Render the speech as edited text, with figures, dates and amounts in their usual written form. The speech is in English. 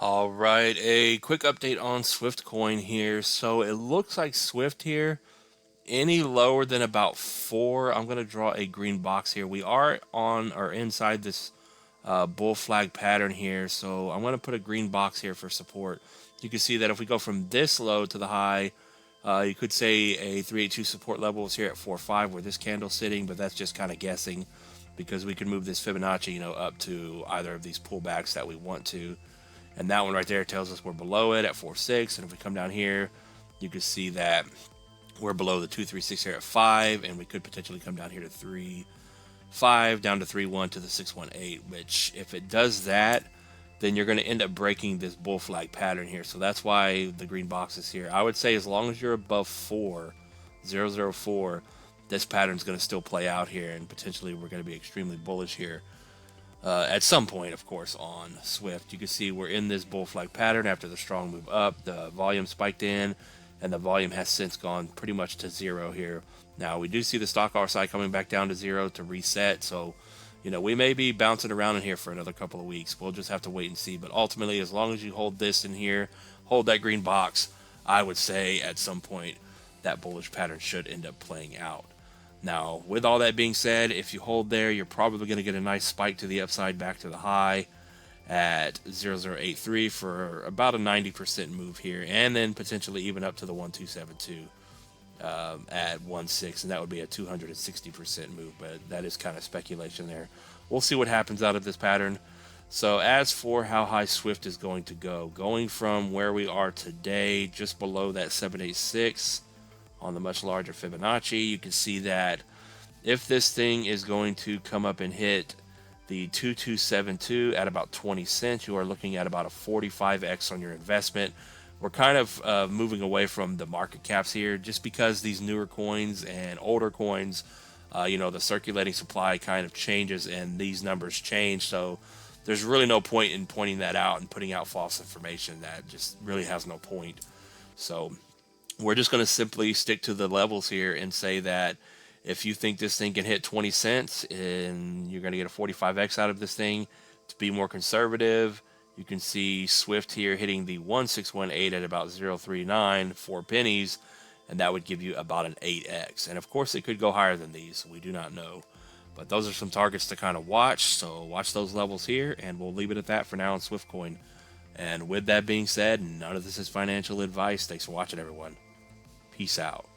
All right, a quick update on SwftCoin here. So it looks like Swift here, any lower than about 4, I'm going to draw a green box here. We are on or inside this bull flag pattern here. So I'm going to put a green box here for support. You can see that if we go from this low to the high, you could say a 382 support level is here at 4.5 where this candle's sitting, but that's just kind of guessing because we can move this Fibonacci, up to either of these pullbacks that we want to. And that one right there tells us we're below it at 4.6. And if we come down here, you can see that we're below the 236 here at 5, and we could potentially come down here to 3.5, down to 3.1 to the 6.18, which if it does that, then you're going to end up breaking this bull flag pattern here. So that's why the green box is here. I would say as long as you're above 4.004, this pattern's going to still play out here, and potentially we're going to be extremely bullish here. At some point, of course, on Swift. You can see we're in this bull flag pattern after the strong move up. The volume spiked in, and the volume has since gone pretty much to 0 here. Now, we do see the stock RSI coming back down to 0 to reset, so, we may be bouncing around in here for another couple of weeks. We'll just have to wait and see. But ultimately, as long as you hold this in here, hold that green box, I would say at some point that bullish pattern should end up playing out. Now, with all that being said, if you hold there, you're probably going to get a nice spike to the upside back to the high at 0083 for about a 90% move here, and then potentially even up to the 1272 at 1.6, and that would be a 260% move, but that is kind of speculation there. We'll see what happens out of this pattern. So as for how high Swift is going to go, going from where we are today, just below that 786, on the much larger Fibonacci, you can see that if this thing is going to come up and hit the 2272 at about 20 cents, you are looking at about a 45x on your investment. We're kind of moving away from the market caps here just because these newer coins and older coins, the circulating supply kind of changes and these numbers change. So there's really no point in pointing that out and putting out false information. That just really has no point. So we're just going to simply stick to the levels here and say that if you think this thing can hit 20 cents and you're going to get a 45x out of this thing, to be more conservative, you can see Swift here hitting the 1618 at about 0.39, 4 pennies, and that would give you about an 8x. And of course, it could go higher than these. We do not know. But those are some targets to kind of watch. So watch those levels here, and we'll leave it at that for now on SwftCoin. And with that being said, none of this is financial advice. Thanks for watching, everyone. Peace out.